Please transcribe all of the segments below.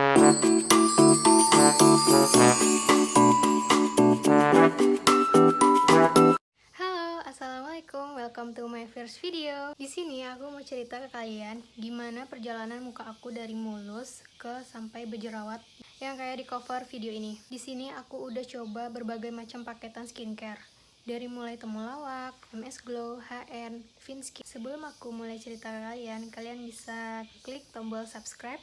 Halo, assalamualaikum. Welcome to my first video. Di sini aku mau cerita ke kalian gimana perjalanan muka aku dari mulus ke sampai berjerawat yang kayak di cover video ini. Di sini aku udah coba berbagai macam paketan skincare. Dari mulai temulawak, MS Glow, HN, Finskin. Sebelum aku mulai cerita ke kalian bisa klik tombol subscribe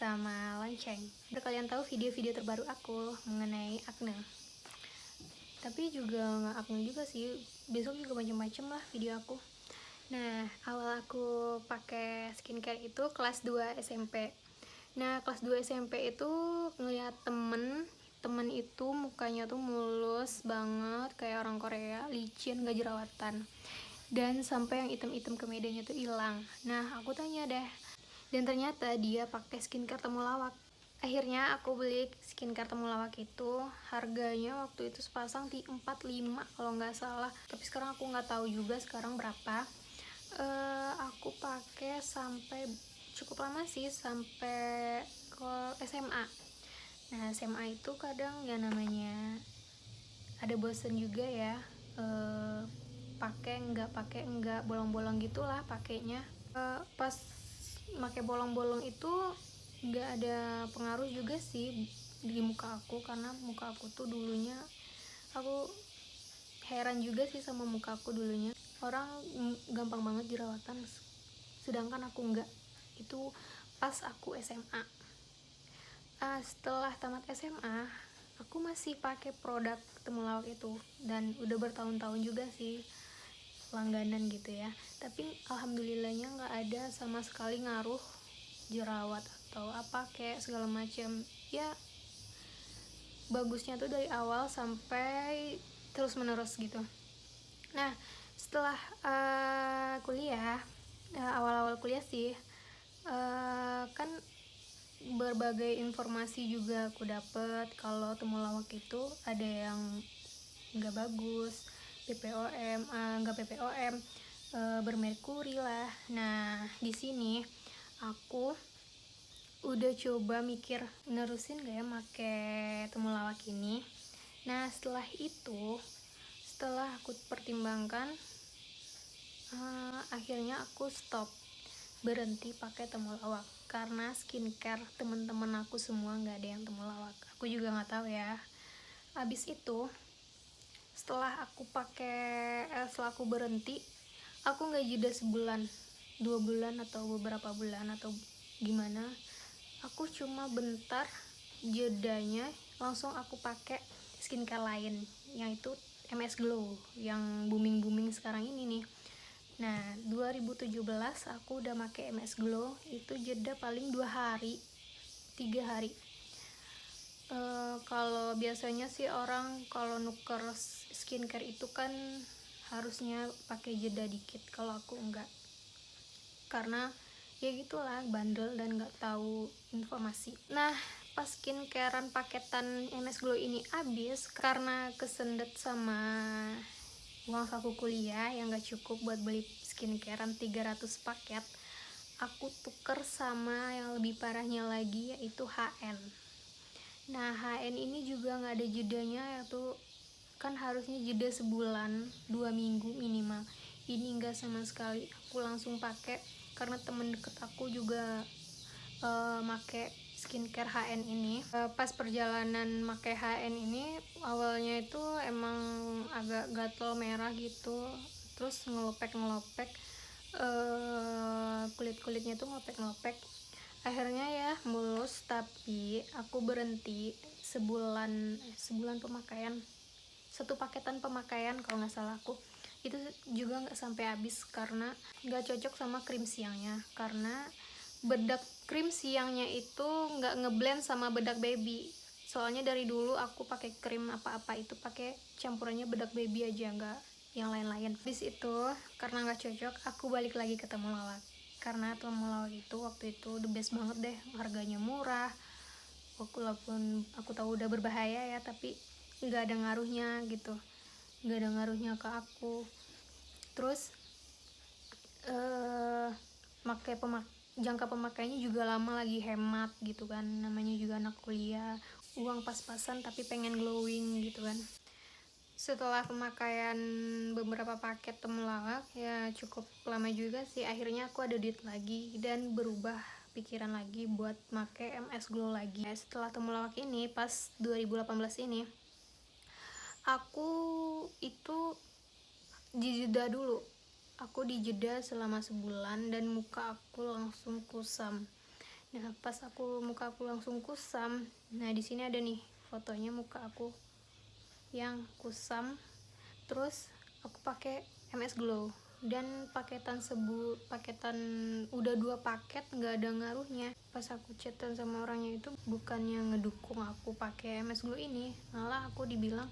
sama lonceng biar kalian tahu video-video terbaru aku mengenai acne. Tapi juga nggak acne juga sih, besok juga macam-macam lah video aku. Nah, awal aku pakai skincare itu kelas 2 SMP. Nah, kelas 2 SMP itu ngeliat temen itu mukanya tuh mulus banget kayak orang Korea, licin, gak jerawatan, dan sampai yang item-item kemedanya tuh hilang. Nah, aku tanya deh, dan ternyata dia pakai skincare temulawak. Akhirnya aku beli skincare temulawak itu, harganya waktu itu sepasang di 45 kalau nggak salah, tapi sekarang aku nggak tahu juga sekarang berapa. Aku pakai sampai cukup lama sih, sampai ke SMA. Nah, SMA itu kadang ya namanya ada bosen juga ya, pakai enggak bolong-bolong gitulah pakainya. Pas pakai bolong-bolong itu nggak ada pengaruh juga sih di muka aku, karena muka aku tuh dulunya, aku heran juga sih sama muka aku dulunya. Orang gampang banget jerawatan, sedangkan aku enggak. Itu pas aku SMA. Setelah tamat SMA, aku masih pakai produk temulawak itu, dan udah bertahun-tahun juga sih langganan gitu ya. Tapi alhamdulillahnya nggak ada sama sekali ngaruh jerawat atau apa kayak segala macam ya. Bagusnya tuh dari awal sampai terus menerus gitu. Nah, setelah kuliah, awal-awal kuliah sih, kan berbagai informasi juga aku dapet kalau temulawak itu ada yang nggak bagus, PPOM, nggak PPOM, bermerkuri lah. Nah, di sini aku udah coba mikir nerusin gak ya make temulawak ini. Nah, setelah aku pertimbangkan, akhirnya aku stop, berhenti pakai temulawak karena skincare temen-temen aku semua nggak ada yang temulawak. Aku juga nggak tahu ya. Abis itu setelah aku berhenti, aku nggak jeda sebulan, 2 bulan atau beberapa bulan atau gimana, aku cuma bentar jedanya langsung aku pakai skincare lain, yaitu MS Glow yang booming sekarang ini nih. Nah, 2017 aku udah pakai MS Glow, itu jeda paling 2 hari 3 hari. Kalau biasanya sih orang kalau nuker skincare itu kan harusnya pakai jeda dikit, kalau aku enggak, karena ya gitulah, bandel dan nggak tahu informasi. Nah, pas skincarean paketan MS Glow ini habis karena kesendet sama uang saku kuliah yang nggak cukup buat beli skincarean 300 paket, aku tuker sama yang lebih parahnya lagi, yaitu HN. Nah, HN ini juga nggak ada jedanya, yaitu kan harusnya jeda sebulan 2 minggu minimal. Ini enggak sama sekali, aku langsung pakai karena temen deket aku juga make skincare HN ini. Pas perjalanan make HN ini, awalnya itu emang agak gatel merah gitu, terus ngelopek, kulit-kulitnya tuh ngelopek. Akhirnya ya mulus, tapi aku berhenti sebulan pemakaian, satu paketan pemakaian kalau nggak salah aku. Itu juga nggak sampai habis karena nggak cocok sama krim siangnya, karena bedak krim siangnya itu nggak ngeblend sama bedak baby. Soalnya dari dulu aku pakai krim apa-apa itu pakai campurannya bedak baby aja, nggak yang lain-lain. Habis itu karena nggak cocok, aku balik lagi ke temulawak, karena temulawak itu waktu itu the best banget deh, harganya murah. Walaupun aku tahu udah berbahaya ya, tapi nggak ada ngaruhnya gitu, nggak ada ngaruhnya ke aku. Terus jangka pemakaiannya juga lama, lagi hemat gitu kan, namanya juga anak kuliah, uang pas-pasan tapi pengen glowing gitu kan. Setelah pemakaian beberapa paket temulawak ya cukup lama juga sih, akhirnya aku ada duit lagi dan berubah pikiran lagi buat make MS Glow lagi. Setelah temulawak ini pas 2018 ini aku itu dijeda dulu, aku dijeda selama sebulan dan muka aku langsung kusam. Nah pas muka aku langsung kusam, nah di sini ada nih fotonya muka aku yang kusam. Terus aku pakai MS Glow dan paketan udah 2 paket nggak ada ngaruhnya. Pas aku chatan sama orangnya itu bukannya ngedukung aku pakai MS Glow ini, malah aku dibilang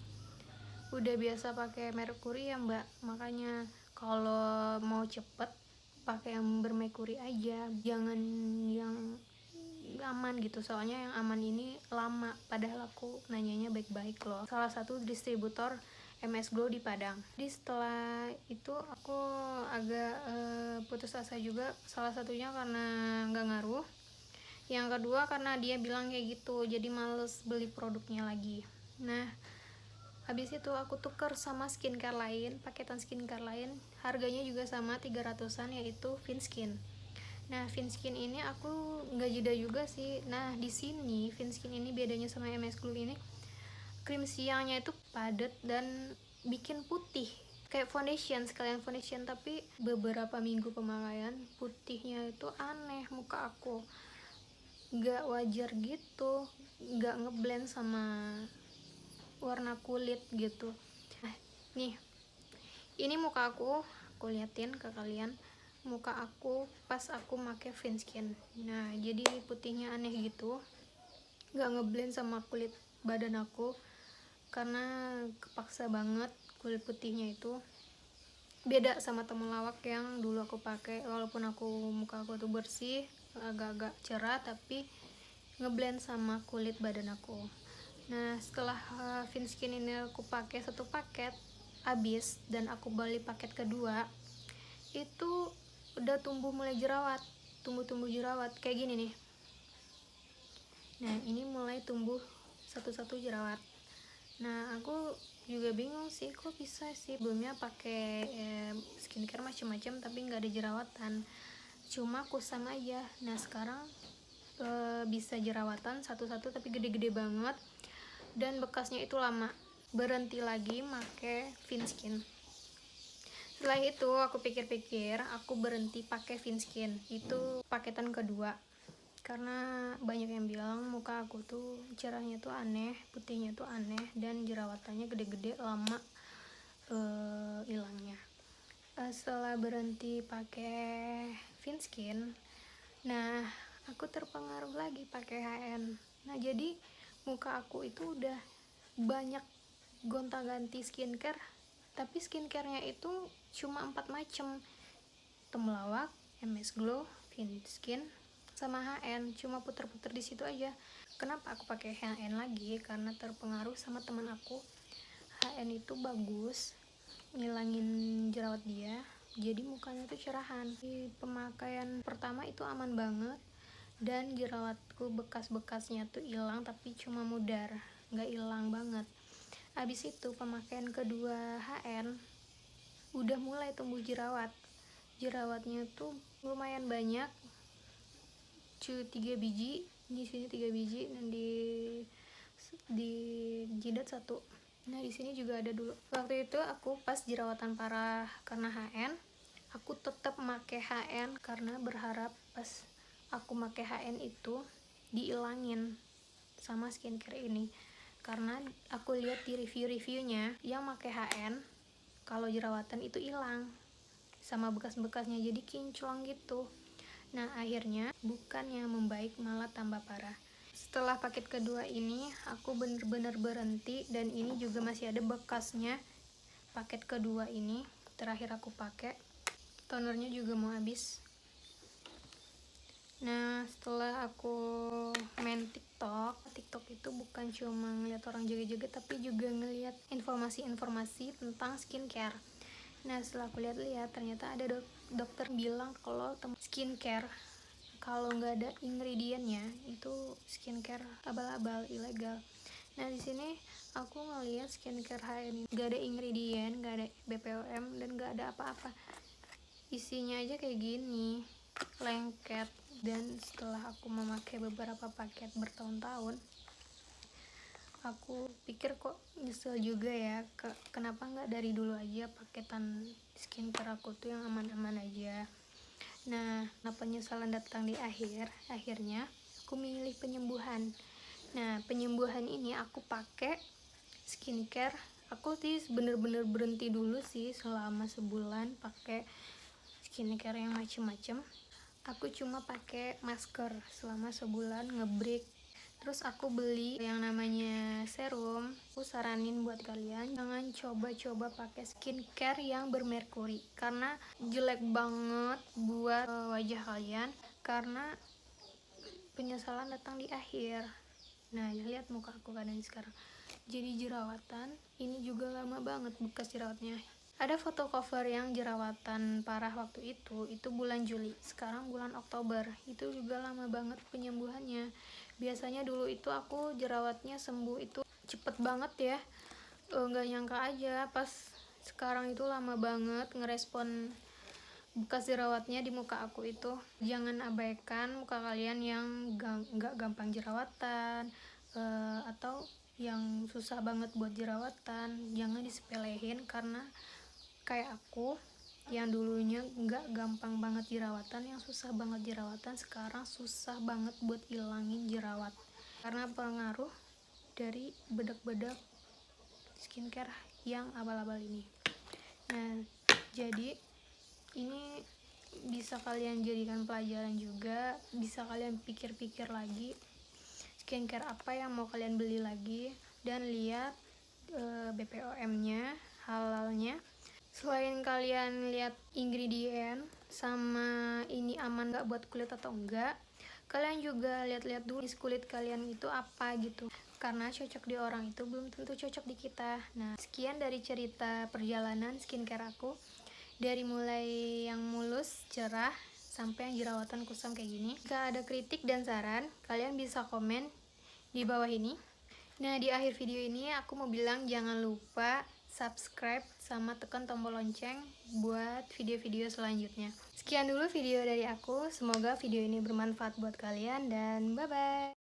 udah biasa pakai merkuri ya mbak, makanya kalau mau cepet pakai yang bermerkuri aja, jangan yang aman gitu, soalnya yang aman ini lama. Padahal aku nanyanya baik-baik loh, salah satu distributor MS Glow di Padang. Jadi setelah itu aku agak putus asa juga, salah satunya karena nggak ngaruh, yang kedua karena dia bilang kayak gitu jadi males beli produknya lagi. Nah habis itu aku tuker sama skincare lain, paketan skincare lain, harganya juga sama 300-an, yaitu Finskin. Nah, Finskin ini aku nggak jeda juga sih. Nah, di sini Finskin ini bedanya sama MS Glow ini, krim siangnya itu padat dan bikin putih. Kayak foundation, sekalian foundation, tapi beberapa minggu pemakaian putihnya itu aneh muka aku. Nggak wajar gitu, nggak ngeblend sama warna kulit gitu. Nah, nih, ini muka aku liatin ke kalian. Muka aku pas aku make Finskin, nah jadi putihnya aneh gitu, nggak ngeblend sama kulit badan aku karena kepaksa banget. Kulit putihnya itu beda sama temulawak yang dulu aku pakai, walaupun muka aku tuh bersih, agak-agak cerah, tapi ngeblend sama kulit badan aku. Nah setelah Finskin ini aku pakai 1 paket habis dan aku beli paket kedua, itu udah mulai tumbuh jerawat kayak gini nih. Nah ini mulai tumbuh satu-satu jerawat. Nah aku juga bingung sih, kok bisa sih sebelumnya pakai skincare macam-macam tapi nggak ada jerawatan, cuma kusam aja. Nah sekarang bisa jerawatan satu-satu tapi gede-gede banget dan bekasnya itu lama. Berhenti lagi make Finskin. Setelah itu aku pikir-pikir, aku berhenti pakai Finskin itu paketan kedua, karena banyak yang bilang muka aku tuh cerahnya tuh aneh, putihnya tuh aneh, dan jerawatannya gede-gede lama hilangnya. Setelah berhenti pakai Finskin, nah aku terpengaruh lagi pakai HN. Nah jadi muka aku itu udah banyak gonta-ganti skincare, tapi skincarenya itu cuma 4 macam: temulawak, MS Glow, Finskin, sama HN. Cuma puter-puter di situ aja. Kenapa aku pakai HN lagi? Karena terpengaruh sama teman aku. HN itu bagus ngilangin jerawat dia, jadi mukanya tuh cerahan. Di pemakaian pertama itu aman banget dan jerawatku bekas-bekasnya tuh hilang, tapi cuma mudar, nggak hilang banget. Habis itu pemakaian kedua HN udah mulai tumbuh jerawatnya tuh lumayan banyak, 3 biji di sini, 3 biji, dan di jidat 1. Nah di sini juga ada dulu. Waktu itu aku pas jerawatan parah karena HN, aku tetap make HN karena berharap pas aku make HN itu diilangin sama skincare ini. Karena aku lihat di review-reviewnya yang make HN kalau jerawatan itu hilang sama bekas-bekasnya, jadi kinclong gitu. Nah akhirnya bukannya membaik malah tambah parah. Setelah paket kedua ini aku bener-bener berhenti, dan ini juga masih ada bekasnya. Paket kedua ini terakhir aku pakai, tonernya juga mau habis. Nah setelah aku main TikTok itu bukan cuma ngeliat orang joget-joget, tapi juga ngeliat informasi-informasi tentang skincare. Nah setelah aku lihat-lihat, ternyata ada dokter bilang kalau skincare kalau nggak ada ingredientnya itu skincare abal-abal ilegal. Nah di sini aku ngeliat skincare HN ini nggak ada ingredient, nggak ada BPOM, dan nggak ada apa-apa. Isinya aja kayak gini, lengket. Dan setelah aku memakai beberapa paket bertahun-tahun, aku pikir kok nyesel juga ya, kenapa nggak dari dulu aja paketan skincare aku tuh yang aman-aman aja. Nah, penyesalan datang di akhirnya aku milih penyembuhan. Nah, penyembuhan ini aku pakai skincare. Aku sih bener-bener berhenti dulu sih selama sebulan pakai skincare yang macem-macem. Aku cuma pakai masker selama sebulan, ngebreak. Terus aku beli yang namanya serum. Aku saranin buat kalian jangan coba-coba pakai skincare yang bermerkuri, karena jelek banget buat wajah kalian, karena penyesalan datang di akhir. Nah, lihat muka aku keadaan sekarang, jadi jerawatan. Ini juga lama banget bekas jerawatnya. Ada foto cover yang jerawatan parah waktu itu bulan Juli. Sekarang bulan Oktober, itu juga lama banget penyembuhannya. Biasanya dulu itu aku jerawatnya sembuh itu cepet banget ya, nggak nyangka aja pas sekarang itu lama banget ngerespon bekas jerawatnya di muka aku itu. Jangan abaikan muka kalian yang nggak gampang jerawatan, atau yang susah banget buat jerawatan. Jangan disepelehin, karena kayak aku yang dulunya nggak gampang banget jerawatan, yang susah banget jerawatan, sekarang susah banget buat ilangin jerawat karena pengaruh dari bedak-bedak skincare yang abal-abal ini. Nah, jadi ini bisa kalian jadikan pelajaran juga, bisa kalian pikir-pikir lagi skincare apa yang mau kalian beli lagi, dan lihat BPOM-nya, halalnya. Selain kalian lihat ingredient sama ini aman gak buat kulit atau enggak, kalian juga lihat-lihat dulu kulit kalian itu apa gitu, karena cocok di orang itu belum tentu cocok di kita. Nah, sekian dari cerita perjalanan skincare aku, dari mulai yang mulus, cerah, sampai yang jerawatan kusam kayak gini. Jika ada kritik dan saran, kalian bisa komen di bawah ini. Nah, di akhir video ini aku mau bilang jangan lupa subscribe sama tekan tombol lonceng buat video-video selanjutnya. Sekian dulu video dari aku, semoga video ini bermanfaat buat kalian, dan bye-bye.